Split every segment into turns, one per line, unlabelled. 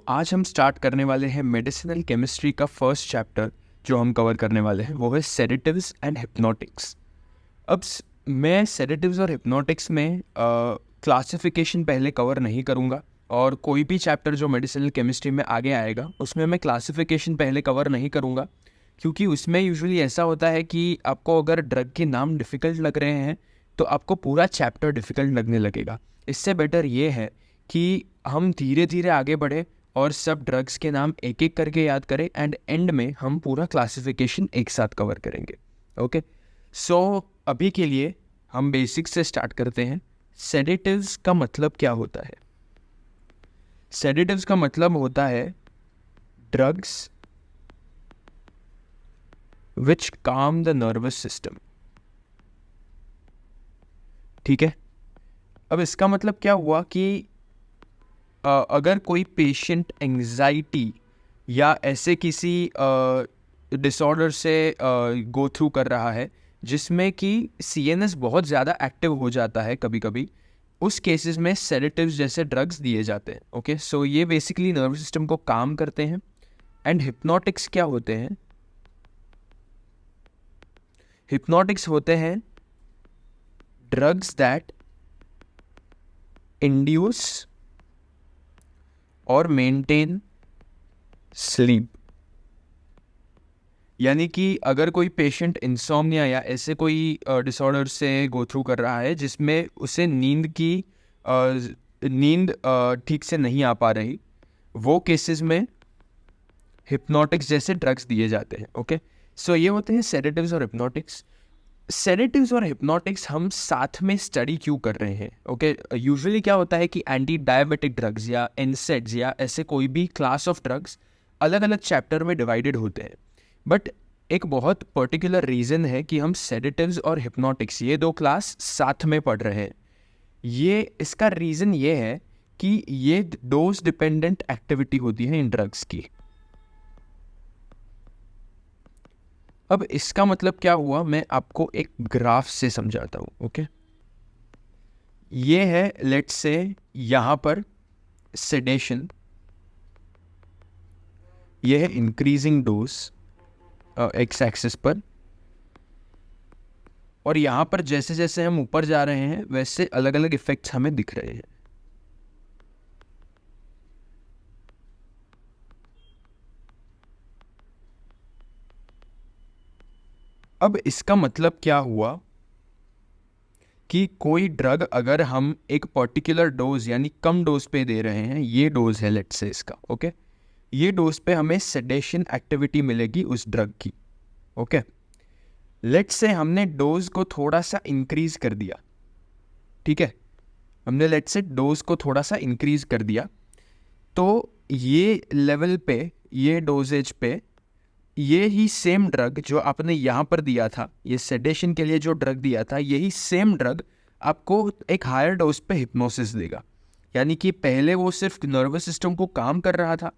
आज हम स्टार्ट करने वाले हैं मेडिसिनल केमिस्ट्री का फर्स्ट चैप्टर। जो हम कवर करने वाले हैं वो है सेडेटिव्स एंड हिप्नोटिक्स। मैं सेडेटिव्स और हिप्नोटिक्स में क्लासिफिकेशन पहले कवर नहीं करूँगा, और कोई भी चैप्टर जो मेडिसिनल केमिस्ट्री में आगे आएगा उसमें मैं क्लासिफिकेशन पहले कवर नहीं करूँगा, क्योंकि उसमें यूजुअली ऐसा होता है कि आपको अगर ड्रग के नाम डिफ़िकल्ट लग रहे हैं तो आपको पूरा चैप्टर डिफ़िकल्ट लगने लगेगा। इससे बेटर ये है कि हम धीरे धीरे आगे बढ़े और सब ड्रग्स के नाम एक एक करके याद करें, एंड एंड में हम पूरा क्लासिफिकेशन एक साथ कवर करेंगे। ओके, अभी के लिए हम बेसिक्स से स्टार्ट करते हैं। सेडेटिव्स का मतलब क्या होता है? सेडेटिव्स का मतलब होता है ड्रग्स विच काम द नर्वस सिस्टम। ठीक है, अब इसका मतलब क्या हुआ कि अगर कोई पेशेंट एंग्जाइटी या ऐसे किसी डिसऑर्डर से गो थ्रू कर रहा है जिसमें कि सीएनएस बहुत ज़्यादा एक्टिव हो जाता है कभी कभी, उस केसेस में सेडेटिव्स जैसे ड्रग्स दिए जाते हैं। ओके, सो ये बेसिकली नर्वस सिस्टम को काम करते हैं। एंड हिप्नोटिक्स क्या होते हैं? हिप्नोटिक्स होते हैं ड्रग्स दैट इंड्यूस और मेंटेन स्लीप। यानी कि अगर कोई पेशेंट इंसोम्निया या ऐसे कोई डिसऑर्डर से गो थ्रू कर रहा है जिसमें उसे नींद ठीक से नहीं आ पा रही, वो केसेस में हिप्नोटिक्स जैसे ड्रग्स दिए जाते हैं। ओके, सो ये होते हैं सेडेटिव्स और हिप्नोटिक्स। सेडेटिव्स और हिप्नोटिक्स हम साथ में स्टडी क्यों कर रहे हैं? ओके, यूजुअली क्या होता है कि एंटी डायबिटिक ड्रग्स या एनसेड्स या ऐसे कोई भी क्लास ऑफ ड्रग्स अलग अलग चैप्टर में डिवाइडेड होते हैं, बट एक बहुत पर्टिकुलर रीज़न है कि हम सेडेटिव्स और हिप्नोटिक्स ये दो क्लास साथ में पढ़ रहे हैं। इसका रीज़न ये है कि ये डोज डिपेंडेंट एक्टिविटी होती है इन ड्रग्स की। अब इसका मतलब क्या हुआ, मैं आपको एक ग्राफ से समझाता हूँ। ओके, ये है लेट्स से यहाँ पर सेडेशन, ये है इंक्रीजिंग डोज एक्स एक्सिस पर, और यहाँ पर जैसे जैसे हम ऊपर जा रहे हैं वैसे अलग अलग इफेक्ट्स हमें दिख रहे हैं। अब इसका मतलब क्या हुआ कि कोई ड्रग अगर हम एक पर्टिकुलर डोज यानी कम डोज पे दे रहे हैं, ये डोज है लेट्स से इसका, ओके, ये डोज पे हमें सेडेशन एक्टिविटी मिलेगी उस ड्रग की। ओके, लेट्स से हमने डोज को थोड़ा सा इंक्रीज कर दिया। ठीक है, हमने लेट्स से डोज को थोड़ा सा इंक्रीज कर दिया, तो ये लेवल पे, ये डोजेज पे, ये ही सेम ड्रग जो आपने यहाँ पर दिया था, ये सेडेशन के लिए जो ड्रग दिया था, यही सेम ड्रग आपको एक हायर डोज पे हिप्नोसिस देगा। यानी कि पहले वो सिर्फ नर्वस सिस्टम को काम कर रहा था,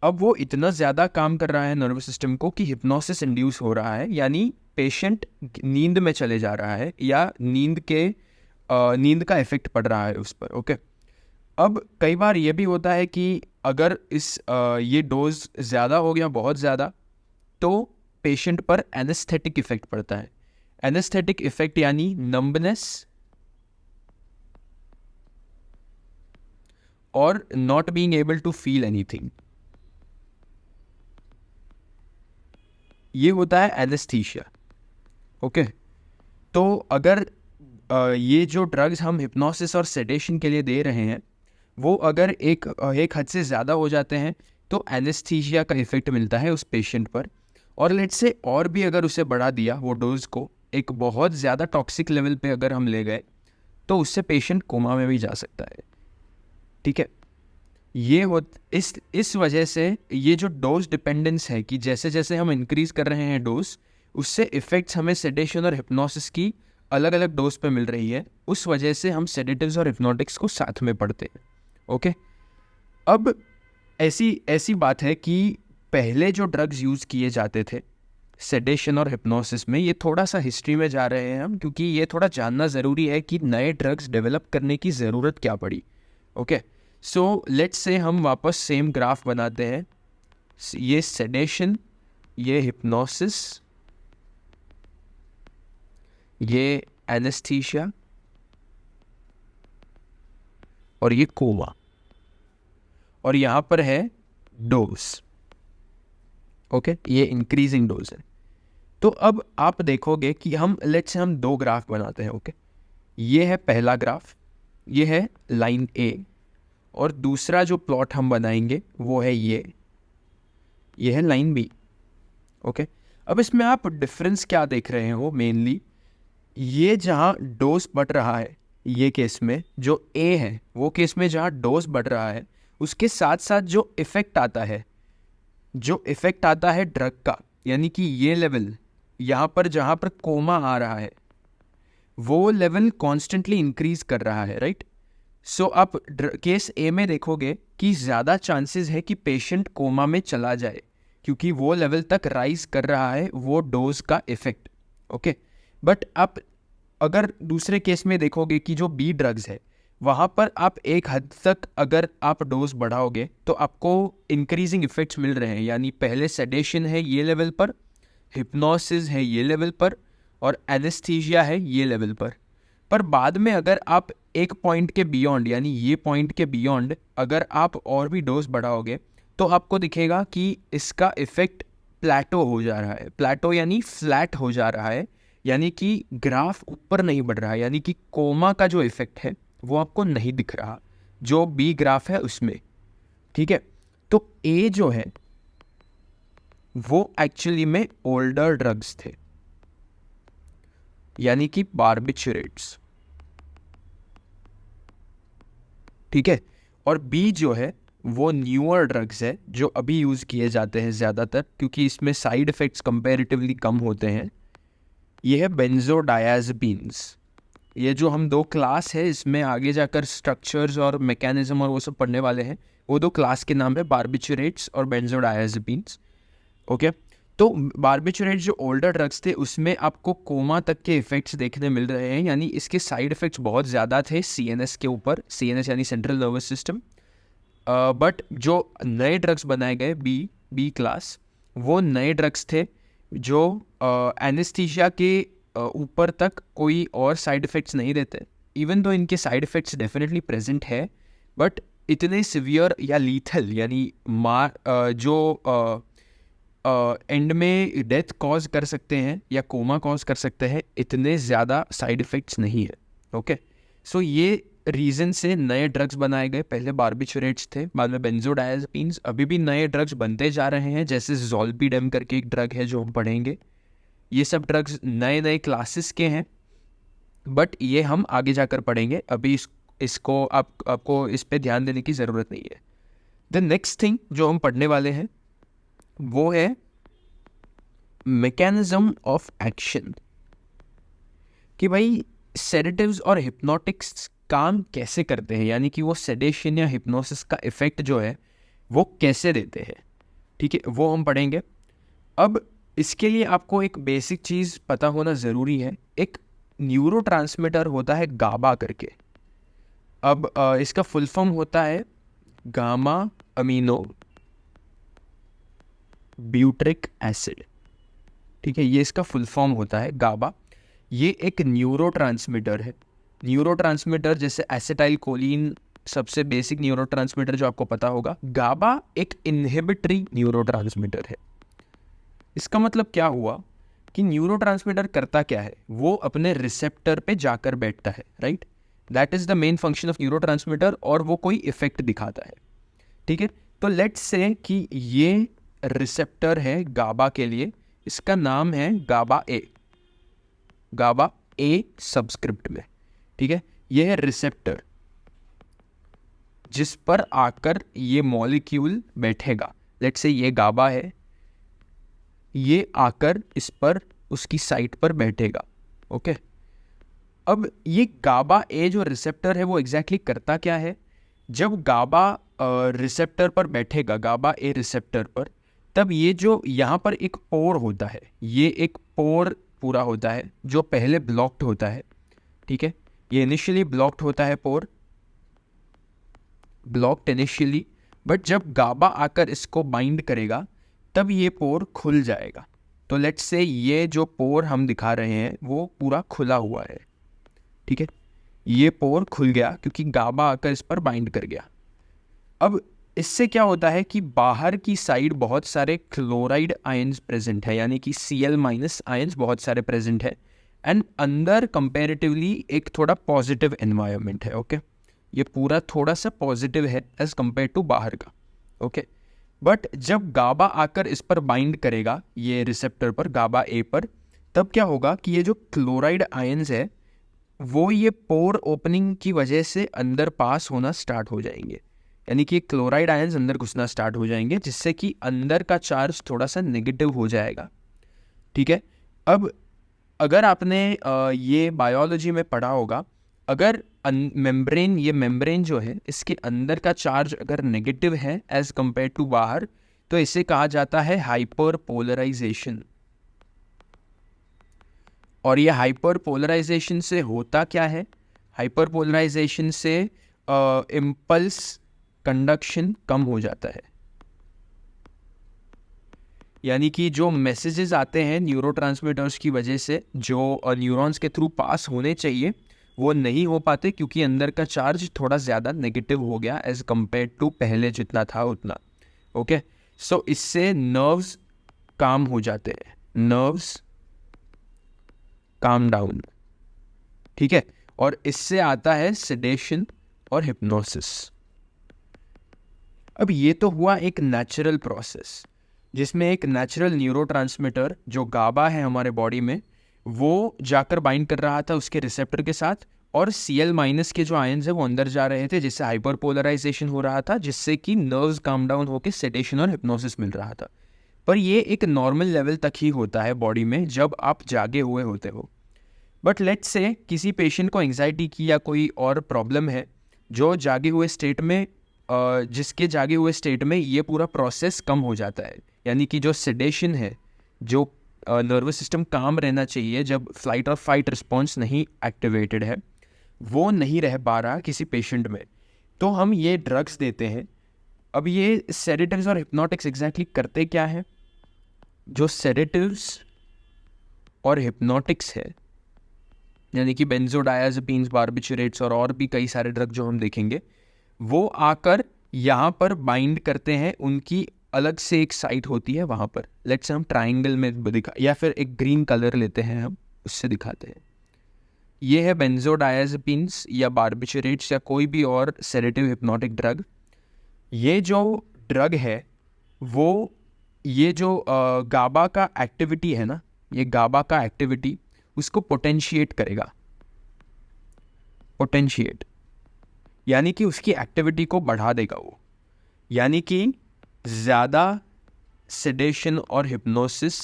अब वो इतना ज़्यादा काम कर रहा है नर्वस सिस्टम को कि हिप्नोसिस इंड्यूस हो रहा है, यानी पेशेंट नींद में चले जा रहा है या नींद का इफेक्ट पड़ रहा है उस पर। ओके, अब कई बार ये भी होता है कि अगर ये डोज ज़्यादा हो गया, बहुत ज़्यादा, तो पेशेंट पर एनेस्थेटिक इफेक्ट पड़ता है। एनेस्थेटिक इफेक्ट यानी नंबनेस और not being able to feel anything, ये होता है एनेस्थीसिया। ओके, तो अगर ये जो ड्रग्स हम हिप्नोसिस और सेडेशन के लिए दे रहे हैं वो अगर एक हद से ज़्यादा हो जाते हैं तो एनेस्थीसिया का इफेक्ट मिलता है उस पेशेंट पर। और लेट्स से और भी अगर उसे बढ़ा दिया वो डोज को, एक बहुत ज़्यादा टॉक्सिक लेवल पे अगर हम ले गए, तो उससे पेशेंट कोमा में भी जा सकता है। ठीक है, इस वजह से ये जो डोज डिपेंडेंस है कि जैसे जैसे हम इंक्रीज कर रहे हैं डोज, उससे इफ़ेक्ट्स हमें सेडेशन और हिप्नोसिस की अलग अलग डोज पे मिल रही है। उस वजह से हम सेडेटिव्स और हिप्नोटिक्स को साथ में पढ़ते हैं। ओके, अब ऐसी बात है कि पहले जो ड्रग्स यूज़ किए जाते थे सेडेशन और हिप्नोसिस में, ये थोड़ा सा हिस्ट्री में जा रहे हैं हम, क्योंकि ये थोड़ा जानना ज़रूरी है कि नए ड्रग्स डेवलप करने की ज़रूरत क्या पड़ी। ओके, सो लेट्स से हम वापस सेम ग्राफ बनाते हैं, ये सेडेशन, ये हिप्नोसिस, ये एनेस्थीसिया और ये कोमा, और यहाँ पर है डोज। ओके, ये इंक्रीजिंग डोज है। तो अब आप देखोगे कि हम लेट्स से हम दो ग्राफ बनाते हैं। ओके, ये है पहला ग्राफ, ये है लाइन ए, और दूसरा जो प्लॉट हम बनाएंगे वो है ये है लाइन बी। ओके, अब इसमें आप डिफरेंस क्या देख रहे हो मेनली, ये जहाँ डोज बढ़ रहा है ये केस में जो ए है, वो केस में जहाँ डोज बढ़ रहा है उसके साथ साथ जो इफेक्ट आता है, ड्रग का, यानी कि ये लेवल यहाँ पर जहाँ पर कोमा आ रहा है वो लेवल कॉन्स्टेंटली इंक्रीज कर रहा है, राइट। सो आप केस ए में देखोगे कि ज़्यादा चांसेस है कि पेशेंट कोमा में चला जाए, क्योंकि वो लेवल तक राइज कर रहा है वो डोज का इफेक्ट। ओके, बट आप अगर दूसरे केस में देखोगे कि जो बी ड्रग्स है वहाँ पर आप एक हद तक अगर आप डोज बढ़ाओगे तो आपको इंक्रीजिंग इफेक्ट्स मिल रहे हैं, यानी पहले सेडेशन है ये लेवल पर, हिप्नोसिस है ये लेवल पर, और एनेस्थीसिया है ये लेवल पर बाद में अगर आप एक पॉइंट के बियॉन्ड, यानी ये पॉइंट के बियॉन्ड अगर आप और भी डोज बढ़ाओगे तो आपको दिखेगा कि इसका इफेक्ट प्लेटो हो जा रहा है। प्लेटो यानी फ्लैट हो जा रहा है, यानी कि ग्राफ ऊपर नहीं बढ़ रहा है, यानी कि कोमा का जो इफेक्ट है वो आपको नहीं दिख रहा जो बी ग्राफ है उसमें। ठीक है, तो ए जो है वो एक्चुअली में ओल्डर ड्रग्स थे, यानी कि बार्बिचुरेट्स। ठीक है, और बी जो है वो न्यूअर ड्रग्स है जो अभी यूज़ किए जाते हैं ज़्यादातर, क्योंकि इसमें साइड इफ़ेक्ट्स कंपैरेटिवली कम होते हैं। ये है बेंजोडायाज़ेपिन्स। ये जो हम दो क्लास है इसमें आगे जाकर स्ट्रक्चर्स और मैकेनिज्म और वो सब पढ़ने वाले हैं, वो दो क्लास के नाम है बार्बिचुरेट्स और बेंजोडायाज़ेपिन्स। ओके, तो बार्बिचुरेट्स जो ओल्डर ड्रग्स थे उसमें आपको कोमा तक के इफेक्ट्स देखने मिल रहे हैं, यानी इसके साइड इफेक्ट्स बहुत ज़्यादा थे सीएनएस के ऊपर, सीएनएस यानी सेंट्रल नर्वस सिस्टम। बट जो नए ड्रग्स बनाए गए बी क्लास, वो नए ड्रग्स थे जो एनेस्थीसिया के ऊपर तक कोई और साइड इफ़ेक्ट्स नहीं देते। इवन तो इनके साइड इफ़ेक्ट्स डेफिनेटली प्रेजेंट है, बट इतने सिवियर या लीथल यानी जो एंड में डेथ कॉज कर सकते हैं या कोमा कॉज कर सकते हैं, इतने ज़्यादा साइड इफ़ेक्ट्स नहीं है। ओके, सो ये रीज़न से नए ड्रग्स बनाए गए। पहले बार्बिचुरेट्स थे, बाद में बेंजोडायाज़ेपिन्स, अभी भी नए ड्रग्स बनते जा रहे हैं, जैसे ज़ोल्पिडेम करके एक ड्रग है जो हम पढ़ेंगे। ये सब ड्रग्स नए नए क्लासेस के हैं, बट ये हम आगे जाकर पढ़ेंगे, अभी इसको आपको इस पे ध्यान देने की ज़रूरत नहीं है। द नेक्स्ट थिंग जो हम पढ़ने वाले हैं वो है मैकेनिज्म ऑफ एक्शन, कि भाई सेडेटिव्स और हिप्नोटिक्स काम कैसे करते हैं, यानी कि वो सेडेशन या हिप्नोसिस का इफेक्ट जो है वो कैसे देते हैं। ठीक है, वो हम पढ़ेंगे। अब इसके लिए आपको एक बेसिक चीज़ पता होना ज़रूरी है, एक न्यूरोट्रांसमीटर होता है गाबा करके। अब इसका फुल फॉर्म होता है गामा अमीनो ब्यूट्रिक एसिड। ठीक है, ये इसका फुल फॉर्म होता है गाबा। ये एक न्यूरोट्रांसमीटर है। न्यूरोट्रांसमीटर जैसे एसिटाइल कोलिन सबसे बेसिक न्यूरोट्रांसमीटर जो आपको पता होगा, गाबा एक इनहिबिटरी न्यूरोट्रांसमीटर है। इसका मतलब क्या हुआ कि न्यूरोट्रांसमीटर करता क्या है, वो अपने रिसेप्टर पे जाकर बैठता है, right. That is the main function of neurotransmitter, और वो कोई इफेक्ट दिखाता है। ठीक है, तो लेट्स से कि ये रिसेप्टर है गाबा के लिए, इसका नाम है गाबा ए सबस्क्रिप्ट में। ठीक है, ये है रिसेप्टर जिस पर आकर ये मॉलिक्यूल बैठेगा। लेट्स से ये गाबा है, ये आकर इस पर उसकी साइट पर बैठेगा। ओके, अब ये गाबा ए जो रिसेप्टर है वो एग्जैक्टली करता क्या है, जब गाबा रिसेप्टर पर बैठेगा, गाबा ए रिसेप्टर पर, तब ये जो यहाँ पर एक पोर होता है, ये एक पोर पूरा होता है जो पहले ब्लॉक्ड होता है। ठीक है, ये इनिशियली ब्लॉक्ड होता है पोर, ब्लॉक्ड इनिशियली, बट जब गाबा आकर इसको बाइंड करेगा तब ये पोर खुल जाएगा। तो लेट्स से ये जो पोर हम दिखा रहे हैं वो पूरा खुला हुआ है, ठीक है, ये पोर खुल गया क्योंकि गाबा आकर इस पर बाइंड कर गया। अब इससे क्या होता है कि बाहर की साइड बहुत सारे क्लोराइड आयंस प्रेजेंट है, यानी कि Cl- आयंस बहुत सारे प्रेजेंट है, एंड अंदर कंपैरेटिवली एक थोड़ा पॉजिटिव एनवायरनमेंट है। ओके, ये पूरा थोड़ा सा पॉजिटिव है एज कंपेयर टू बाहर का। ओके, बट जब गाबा आकर इस पर बाइंड करेगा ये रिसेप्टर पर, गाबा ए पर, तब क्या होगा कि ये जो क्लोराइड आयंस है वो ये पोर ओपनिंग की वजह से अंदर पास होना स्टार्ट हो जाएंगे, यानी कि क्लोराइड आयंस अंदर घुसना स्टार्ट हो जाएंगे, जिससे कि अंदर का चार्ज थोड़ा सा नेगेटिव हो जाएगा। ठीक है, अब अगर आपने ये बायोलॉजी में पढ़ा होगा, अगर मेम्ब्रेन, ये मेम्ब्रेन जो है इसके अंदर का चार्ज अगर नेगेटिव है एज कंपेयर टू बाहर, तो इसे कहा जाता है हाइपर पोलराइजेशन। और ये हाइपर पोलराइजेशन से होता क्या है? हाइपर पोलराइजेशन से इम्पल्स कंडक्शन कम हो जाता है, यानी कि जो मैसेजेस आते हैं न्यूरोट्रांसमीटर्स की वजह से, जो न्यूरॉन्स के थ्रू पास होने चाहिए वो नहीं हो पाते क्योंकि अंदर का चार्ज थोड़ा ज़्यादा नेगेटिव हो गया एज कंपेयर टू पहले जितना था उतना। ओके, सो इससे नर्व्स काम हो जाते हैं, नर्व्स काम डाउन। ठीक है, और इससे आता है सेडेशन और हिप्नोसिस। अब ये तो हुआ एक नेचुरल प्रोसेस जिसमें एक नेचुरल न्यूरोट्रांसमीटर जो गाबा है हमारे बॉडी में, वो जाकर बाइंड कर रहा था उसके रिसेप्टर के साथ, और Cl- के जो आयंस है वो अंदर जा रहे थे, जिससे हाइपर पोलराइजेशन हो रहा था, जिससे कि नर्व्स काम डाउन होकर सेडेशन और हिप्नोसिस मिल रहा था। पर ये एक नॉर्मल लेवल तक ही होता है बॉडी में जब आप जागे हुए होते हो। बट लेट्स से किसी पेशेंट को एंग्जाइटी की या कोई और प्रॉब्लम है जो जागे हुए स्टेट में, जिसके जागे हुए स्टेट में ये पूरा प्रोसेस कम हो जाता है, यानी कि जो सेडेशन है, जो नर्वस सिस्टम काम रहना चाहिए जब फ्लाइट और फाइट रिस्पॉन्स नहीं एक्टिवेटेड है, वो नहीं रह पा रहा किसी पेशेंट में, तो हम ये ड्रग्स देते हैं। अब ये सेडेटिव्स और हिप्नोटिक्स एग्जैक्टली करते क्या है? जो सेडेटिव्स और हिप्नोटिक्स है, यानी कि बेंजोडायाज़ेपिन्स, बार्बिचुरेट्स और भी कई सारे ड्रग जो हम देखेंगे, वो आकर यहाँ पर बाइंड करते हैं, उनकी अलग से एक साइट होती है वहाँ पर। लेट्स हम ट्राइंगल में दिखा, या फिर एक ग्रीन कलर लेते हैं हम, उससे दिखाते हैं। ये है बेंजोडायाज़ेपिन्स या बार्बिचुरेट्स या कोई भी और सेडेटिव हिप्नोटिक ड्रग। ये जो ड्रग है वो, ये जो गाबा का एक्टिविटी है ना, ये गाबा का एक्टिविटी उसको पोटेंशिएट करेगा। पोटेंशिएट यानी कि उसकी एक्टिविटी को बढ़ा देगा वो, यानी कि ज़्यादा सेडेशन और हिप्नोसिस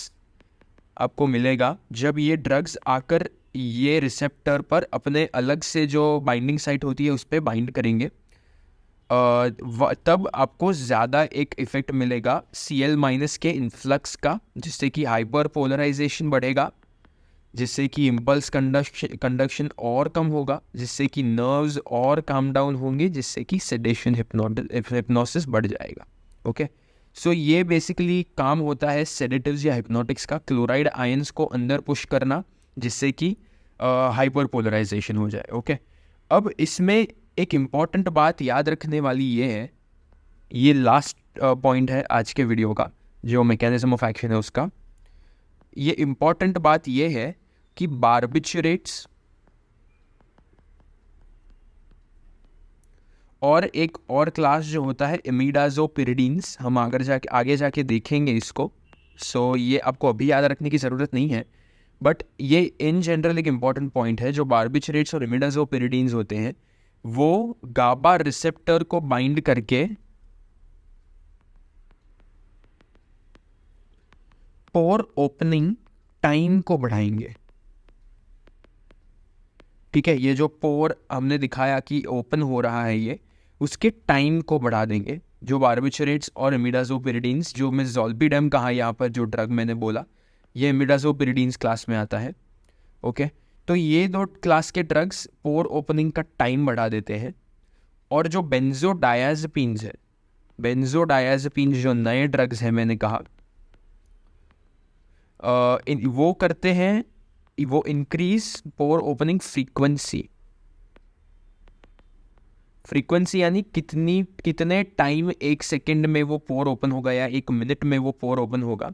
आपको मिलेगा जब ये ड्रग्स आकर ये रिसेप्टर पर अपने अलग से जो बाइंडिंग साइट होती है उस पर बाइंड करेंगे। तब आपको ज़्यादा एक इफ़ेक्ट मिलेगा Cl- के इन्फ्लक्स का, जिससे कि हाइपर पोलराइजेशन बढ़ेगा, जिससे कि इम्पल्स कंडक्शन और कम होगा, जिससे कि नर्व्स और काम डाउन होंगे, जिससे कि सेडेशन हिप्नोसिस बढ़ जाएगा। ओके, सो ये बेसिकली काम होता है सेडेटिव्स या हिप्नोटिक्स का, क्लोराइड आयंस को अंदर पुश करना, जिससे कि हाइपर पोलराइजेशन हो जाए। ओके, अब इसमें एक इम्पॉर्टेंट बात याद रखने वाली ये है, ये लास्ट पॉइंट है आज के वीडियो का, जो मैकेनिज्म ऑफ एक्शन है उसका। ये इम्पॉर्टेंट बात ये है कि बार्बिचुरेट्स और एक और क्लास जो होता है इमिडाज़ोपिरिडीन्स, हम आगे जाके देखेंगे इसको। सो ये आपको अभी याद रखने की ज़रूरत नहीं है, बट ये इन जनरल एक इम्पॉर्टेंट पॉइंट है। जो बार्बिचुरेट्स और इमिडाज़ोपिरिडीन्स होते हैं वो गाबा रिसेप्टर को बाइंड करके पोर ओपनिंग टाइम को बढ़ाएंगे। ठीक है, ये जो पोर हमने दिखाया कि ओपन हो रहा है, ये उसके टाइम को बढ़ा देंगे। जो बार्बिचुरेट्स और इमिडाज़ोपिरिडीन्स, जो मैं ज़ोल्पिडेम कहा यहाँ पर, जो ड्रग मैंने बोला ये इमिडाज़ोपिरिडीन्स क्लास में आता है। ओके, तो ये दो क्लास के ड्रग्स पोर ओपनिंग का टाइम बढ़ा देते हैं, और जो बेंजोडायाज़ेपिन्स है, बेंजोडायाज़ेपिन्स जो नए ड्रग्स हैं, मैंने कहा वो करते हैं, वो इंक्रीज पोर ओपनिंग फ्रीक्वेंसी यानी कितने टाइम, 1 सेकेंड में वो पोर ओपन होगा या 1 मिनट में वो पोर ओपन होगा,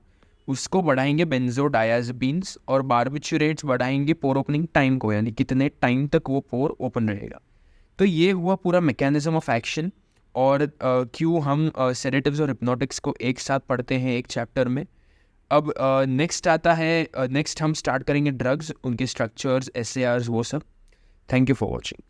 उसको बढ़ाएंगे बेंजोडायाज़ेपिन्स, और बारबिचुरेट्स बढ़ाएंगे पोर ओपनिंग टाइम को, यानी कितने टाइम तक वो पोर ओपन रहेगा। तो ये हुआ पूरा मैकेनिज्म ऑफ एक्शन, और क्यों हम सेडेटिव्स और हिप्नोटिक्स को एक साथ पढ़ते हैं एक चैप्टर में। अब नेक्स्ट आता है, नेक्स्ट हम स्टार्ट करेंगे ड्रग्स, उनके स्ट्रक्चर्स, SARs, वो सब। Thank you for watching.